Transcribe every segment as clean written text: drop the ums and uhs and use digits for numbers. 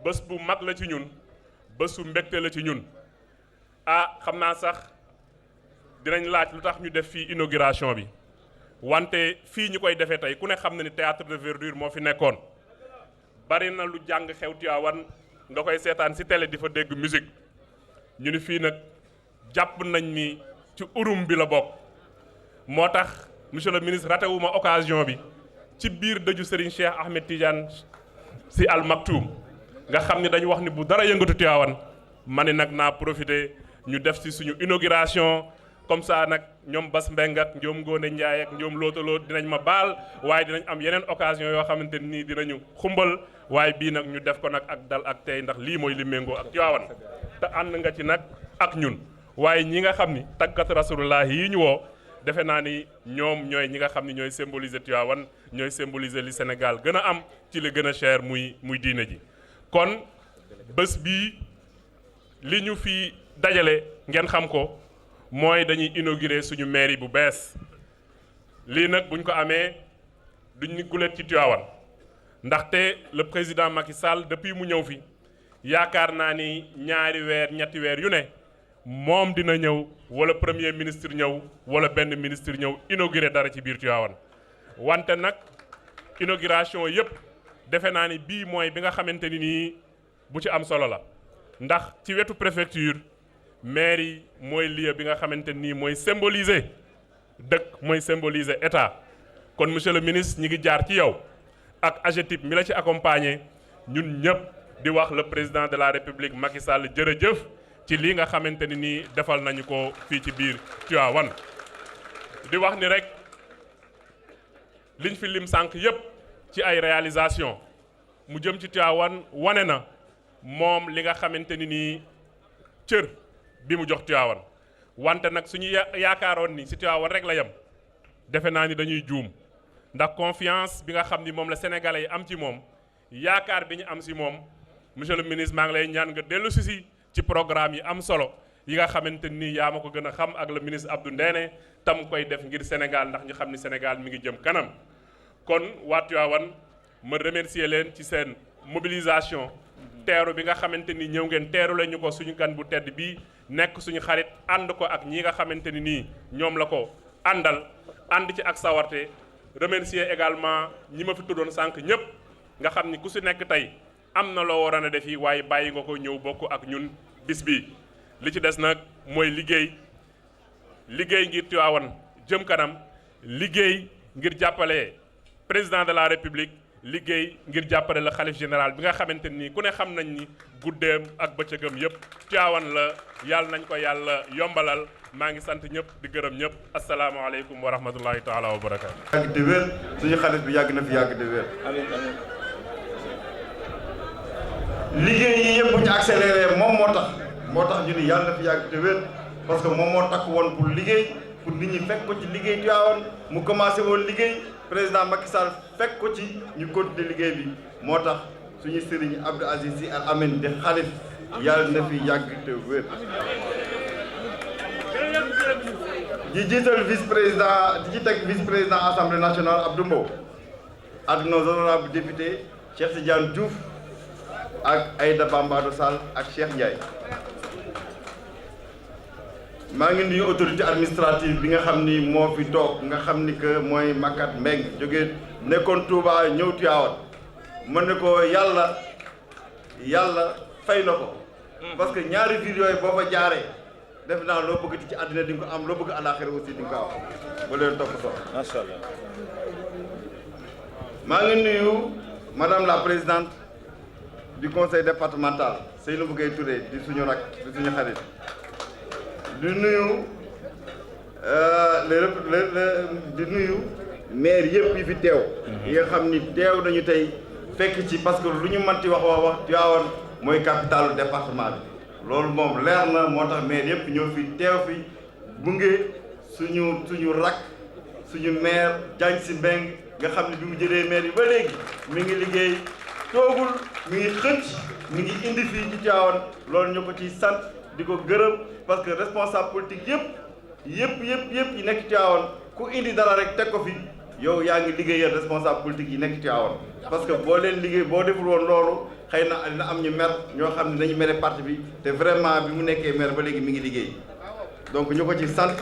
bés bu mag la ci ñun bésu mbégte la ci ñun xam naa sax dinañ laaj lu tax ñu def fii inauguration bi wante fii ñu koy defee tey ku ne xam na ni théâtre de verdure moo fi nekkoon bari na lu jàng xew Tivaouane nga koy seetaan ci télé di fa dégg musique ñu ni fii nag jàpp nañ ni ci urum bi la bokk moo tax monsieur le ministre ratewuma occasion bi ci biir dëju Serigne Cheikh Ahmed Tidiane Sy Al Maktoum nga xam ni dañu wax ni bu dara yëngatu Tivaouane ma ni nag naa profité ñu def ci suñu inauguration comme ça nag ñoom Bas Mbeng ak ñoom Ngoone Njaay ak ñoom lootaloo dinañ ma baal waaye dinañ am yeneen occasion yoo xamante nii dinañu xumbal waaye bii nag ñu def ko nag ak dal ak tey ndax lii mooy li méngoo ak Tivaouane te ànd nga ci nag ak ñun waaye ñi nga xam ni tàggat rasulullah yi ñu woo defe naa ni ñoom ñooy ñi nga xam ni ñooy symboliser Tivaouane ñooy symboliser li Sénégal gën a am ci li gën a cher muy diine ji kon bés bii li ñu fi dajale ngeen xam ko mooy dañuy inaugurer suñu mairie bu bees lii nag buñ ko amee duñ ni gulet ci Tivaouane ndaxte le président Macky Sall depuis mu ñëw fi yaakaar naa ni ñaari weer ñetti weer yu ne moom dina ñëw wala premier ministre ñëw wala benn ministre ñëw inaugurer dara ci biir Tivaouane wante nag inauguration yëpp defe naa ni bii mooy bi nga xamante ni nii bu ci am solo la ndax ci wetu préfecture mairie mooy lieu bi nga xamante nii mooy symboliser dëkk mooy symboliser état kon monsieur le ministre ñi ngi jaar ci yow ak AGETIP mi la ci accompagner ñun ñëpp di wax le président de la république Macky Sall jërëjëf ci lii nga xamante ni nii defal nañu ko fii ci biir Tivaouane di wax ni rek liñ fi lim sànq yëpp ci ay réalisation mu jëm ci Tivaouane wane na moom li nga xamante ni nii cër bi mu jox Tivaouane wante nag suñu yaakaaroon ni ci Tivaouane rek la yem defe naa ni dañuy juum ndax confiance bi nga xam ni moom la sénégalais yi am ci moom yaakaar bi ñu am ci moom monsieur le ministre maa ngi lay ñaan nga dellu si ci programme yi am solo yi nga xamante ni yaa ma ko gën a xam ak le ministre Abdou Ndéné tam koy def ngir Sénégal ndax ñu xam ni Sénégal mi ngi jëm kanam kon waa Tivaouane ma remercier leen ci seen mobilisation teeru bi nga xamante ni ñëw ngeen teeru la ñu ko suñu gan bu tedd bii nekk suñu xarit ànd ko ak ñi nga xamante ni nii ñoom la ko àndal ànd ci ak sawarte remercier également ñi ma fi tuddoon sànq ñëpp nga xam ni ku si nekk tey am na loo waroon a def yi waaye bàyyi nga ko ñëw bokk ak ñun bis bi li ci des nag mooy liggéey ngir Tivaouane jëm kanam liggéey ngir jàppale président de la république liggéey ngir jàppale la xalif général bi nga xamante ni ku ne xam nañ ni guddeem ak bëccëgam yëpp Tivaouane la yàlla nañ ko yàlla yombalal maa ngi sant ñëpp di gërëm ñëpp asalaamaaleykum wa rahmatullahi taala wa barakaatu. yàgg di wér suñu xalif bi yàgg na fi yàgg di wér. amiin amiin. liggéey yi yëpp bu ñu accéléré moom moo tax ñu ni yàlla na fi yàgg di wér parce que moom moo takk woon pour liggéey pour nit ñi fekk ko ci liggéey Tivaouane mu commencé woon liggéey président Macky Sall fekk ko ci ñu continuer liggéey bi moo tax suñu sëriñ Abdou Aziz Sy Al Amine di xalif yàlla na fi yàgg te wér. di jiital vice président di ci teg vice président assemblée nationale Abdou Mbow ak nos honorables députés Cheikh Tidiane Diouf ak Aïda Bambadou Sall ak Cheikh Ndiaye. maa ngi nuyu autorité administrative bi nga xam ni moo fi toog nga xam ni que mooy Makat Mbeng jógee nekkoon Touba ñëw Tivaouane mën ne ko yàlla fay na ko parce que ñaari ville yooyu boo fa jaaree def naa loo bëgg ci àddina di nga ko am loo bëgg àllaaxira aussi di nga ko am ba leen toppatoo. macha allah. maa ngi nuyu madame la présidente du conseil départemental Seynabou Gueye Touré di suñu rak di suñu xarit. di nuyu di nuyu maire yëpp yi fi teew yi nga xam ni teew nañu tey fekk ci parce que lu ñu manti wax Tivaouane mooy capitalu département bi loolu moom leer na moo tax maire yëpp ñoo fi teew fi gunge suñu rak suñu maire Diagne Sy Mbengue nga xam ne bi mu jëlee maire yi ba léegi mi ngi liggéey toogul mi ngi xëcc mi ngi indi fii ci Tivaouane loolu ñu ko ciy sant di ko gërëm parce que responsable politique yëpp yi nekk Tivaouane ku indi dara rek teg ko fi yow yaa ngi liggéeyal responsable politique yi nekk Tivaouane parce que boo leen liggéey boo deful woon loolu xëy na dina am ñu mer ñoo xam ne dañu mere parti bi te vraiment bi mu nekkee maire ba léegi mi ngi liggéey donc ñu ko ci sant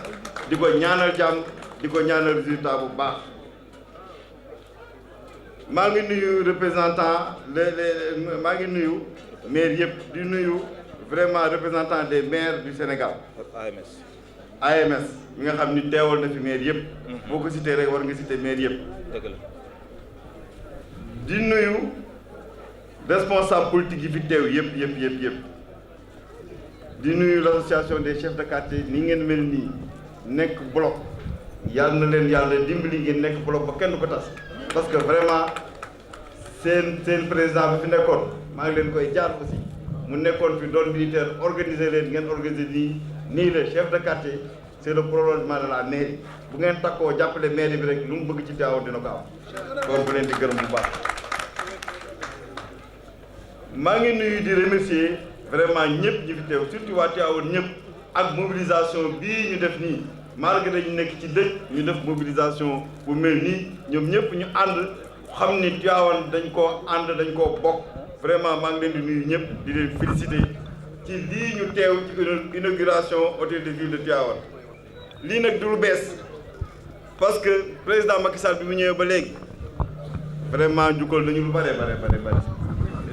di ko ñaanal jàmm di ko ñaanal résultat bu baax. maa ngi nuyu représentant maa ngi nuyu maire yëpp di nuyu vraiment représentant des maires du Sénégal. AMS mi nga xam ni teewal na fi maire yëpp. boo ko cité rek war nga cité maire yëpp. dëgg la. di nuyu responsable politique yi fi teew yëpp. di nuyu l'association des chefs de quartier ni ngeen mel nii nekk bloc yàlla na leen yàlla dimbali ngeen nekk bloc ba kenn du ko tas. parce que vraiment seen président bi fi nekkoon maa ngi leen koy jaar aussi mu nekkoon fi doon militaire organiser leen ngeen organiser nii le chef de quartier c'est le prolongement de la mairie bu ngeen takkoo jàppale mairie bi rek lu mu bëgg ci Tivaouane dina ko am kon bu leen di gërëm bu baax. maa ngi nuyu di remercier vraiment ñëpp ñi fi teew surtout waa Tivaouane ñëpp ak mobilisation bii ñu def nii. malgré ñu nekk ci dëj ñu def mobilisation bu mel nii ñoom ñëpp ñu ànd xam ni Tivaouane dañ koo ànd dañ koo bokk vraiment maa ngi leen di nuyu ñëpp di leen féliciter ci lii ñu teew ci inauguration hôtel de ville de Tivaouane. lii nag du lu bees parce que président Macky Sall bi mu ñëwee ba léegi vraiment njukkal nañu lu bare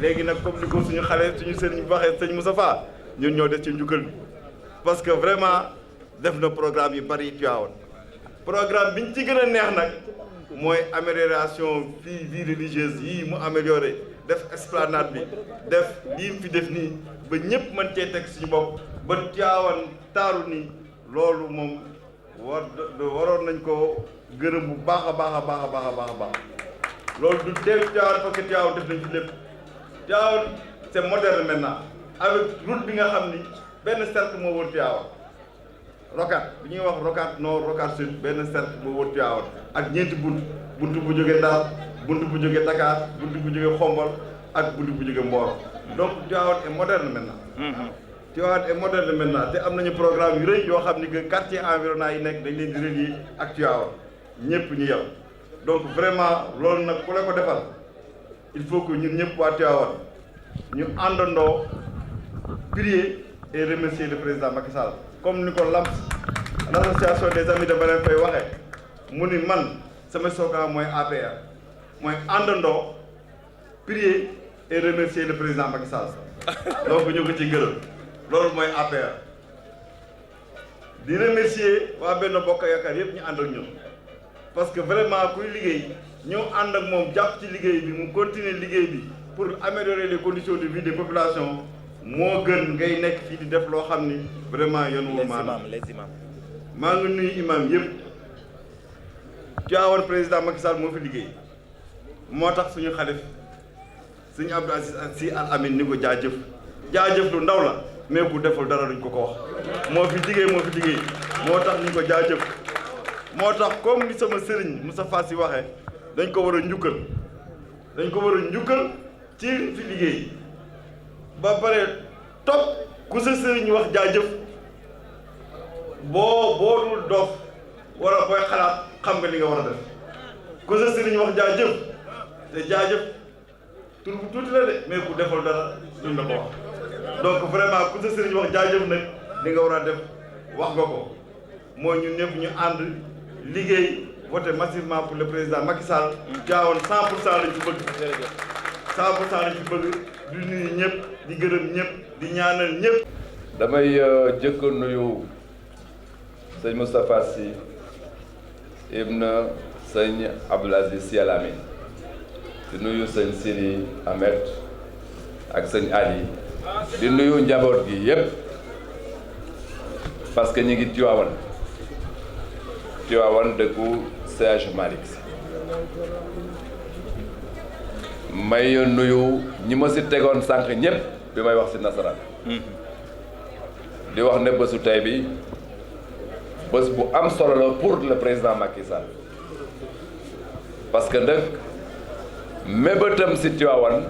léegi nag comme ni ko suñu xale suñu sëriñ bi waxee sëñ Moustapha ñun ñoo def ci njukkal bi parce que vraiment. def na programme yu bari Tivaouane programme bi ñu ci gën a neex nag mooy amélioration vie religieuse yii mu amélioré def esplanade bi def lii mu fi def nii ba ñëpp mën cee teg suñu bopp ba Tivaouane taaru nii loolu moom waroon nañ ko gërëm bu baax a baax loolu du teew Tivaouane parce que Tivaouane def nañ ci lépp Tivaouane c'est moderne maintenant avec route bi nga xam ni benn cercle moo wër Tivaouane Rocade bi ñuy wax Rocade nord Rocade sud benn cercle boo wër Tivaouane ak ñeenti buntu bu jógee Ndar buntu bu jógee Dakar buntu bu jógee Xombol ak buntu bu jógee Mboro donc Tivaouane est moderne maintenant. Tivaouane est moderne maintenant te am nañu programme yu rëy yoo xam ni que quartier environnant yi nekk dañ leen di relier ak Tivaouane ñëpp ñu yem donc vraiment loolu nag ku la ko defal il faut que ñun ñëpp waa Tivaouane ñu àndandoo prier et remercier le président Macky Sall. comme ni ko LAMS l'association des amis de Marème Faye waxee mu ni man sama slogan mooy APR mooy àndandoo prier et remercier le président Macky Sall donc ñu ko ci gërëm loolu mooy APR di remercier waa Benno Bokk Yaakaar yëpp ñu ànd ak ñun parce que vraiment kuy liggéey ñëw ànd ak moom jàpp ci liggéey bi mu continuer liggéey bi pour améliorer les conditions de vie des populations moo gën ngay nekk fii di def loo xam ni vraiment yoon woo maanaam les imams maa ngi nuyu imam yëpp Tivaouane président Macky Sall moo fi liggéey moo tax suñu xalif suñu Abdou Aziz Sy Al Amine ni ko jaajëf lu ndaw la mais ku deful dara duñ ko wax moo fi liggéey moo tax ñu ko jaajëf moo tax comme ni sama sëriñ Moustapha Sy waxee dañ ko war a njukkal ci fi liggéey ba pare topp ku sa sëriñ wax jaajëf boo dul dof wala booy xalaat xam nga li nga war a def ku sa sëriñ wax jaajëf te jaajëf tur bu tuuti la de mais ku defal dara duñ la ko wax donc vraiment ku sa sëriñ wax jaajëf nag li nga war a def wax nga ko mooy ñun ñëpp ñu ànd liggéey voter massivement pour le président Macky Sall. Tivaouane 100% lañ ci bëgg. 100% lañ ci bëgg di nuyu ñëpp di gërëm ñëpp di ñaanal ñëpp. damay jëkk nuyu sëñ Moustapha Sy ibn sëñ Abdoul Aziz Sy Al Amine di nuyu sëñ Sidi Ahmed ak sëñ Ali di nuyu njaboot gi yépp parce que ñu ngi Tivaouane dëkku Seydi Malick Sy may nuyu ñi ma si tegoon sànq ñépp bi may wax si nasaraan di wax ne bésu tey bi bés bu am solo la pour le président Macky Sall parce que nag mébétam si Tivaouane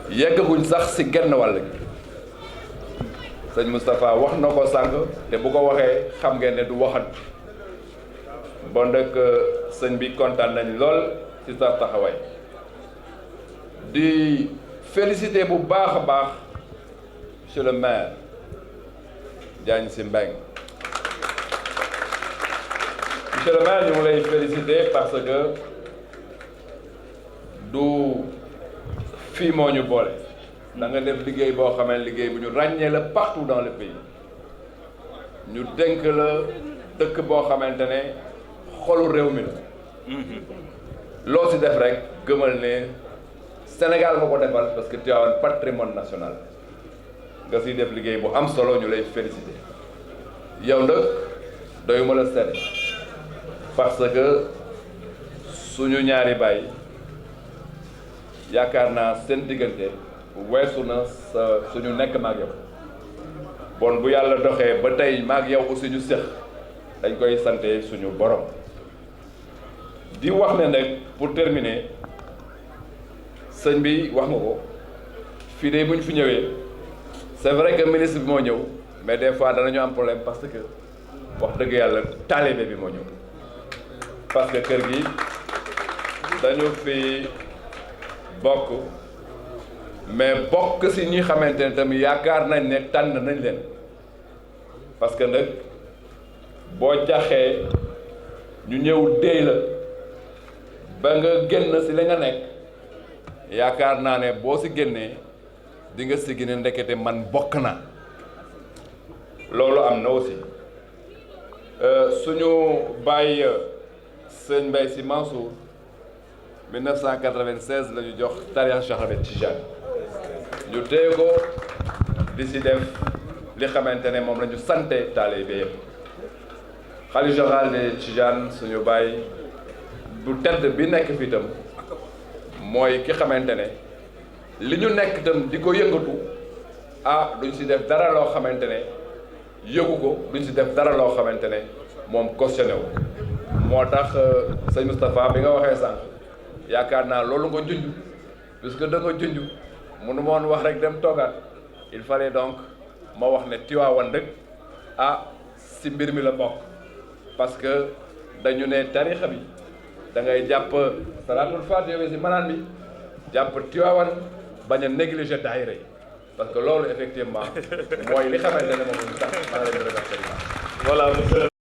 yeggaguñ sax si genn wàll gi sëñ Moustapha wax na ko sànq te bu ko waxee xam ngeen ne du waxat bon nag sëñ bi kontaan nañ lool ci sa taxawaay di féliciter bu baax a baax monsieur le maire Diagne Sy Mbengue. Monsieur le maire ñu ngi lay féliciter parce que du fii moo ñu boole da nga def liggéey boo xamee liggéey bu ñu ràññee la partout dans le pays ñu dénk la dëkk boo xamante ne xolu réew mi la loo si def rek gëmal ne Sénégal nga ko defal parce que Tivaouane patrimoine national nga siy def liggéey bu am solo ñu lay féliciter yow nag doyuma la seede parce que suñu ñaari baay yaakaar naa seen diggante weesu na suñu nekk maag yow bon bu yàlla doxee ba tey maag yow aussi ñu séq dañ koy sante suñu borom di wax ne nag pour terminer sëñ bi wax nga ko fii de bu ñu fi ñëwee c'est vrai que ministre bi moo ñëw mais des fois danañu am problème parce que wax dëgg yàlla taalibe bi moo ñëw parce que kër gi dañu fi bokk mais bokk si ñi xamante ne tamit yaakaar nañ ne tànn nañ leen parce que nag boo jaxee ñu ñëw déy la ba nga génn si li nga nekk yaakaar naa ne boo si génnee di nga si ne ndekete man bokk na loolu am na aussi suñu bàyyi sëñ Mbaye Sy Mansour 1996 la ñu jox tarixa Cheikh Ahmed Tidiane ñu téye ko di si def li xamante ne moom la ñu sante taalibe yëpp xalifa général de Tidiane suñu bàyyi bu tedd bi nekk fi itam mooy ki xamante ne li ñu nekk itam di ko yëngatu duñ si def dara loo xamante ne yëgu ko duñ si def dara loo xamante ne moom cautionné wu moo tax sëñ Moustapha bi nga waxee sànq yaakaar naa loolu nga junj puisque da nga junj mënu ma woon wax rek dem toogaat il fallait donc ma wax ne Tivaouane rek si mbir mi la bokk parce que dañu ne tarixa bi da ngay jàpp salaatul faatiha si manaan bi jàpp Tivaouane bañ a négliger daayira yi parce que loolu effectivement mooy li xamante ne moom la ñu tax maa ngi leen di remercier. voilà monsieur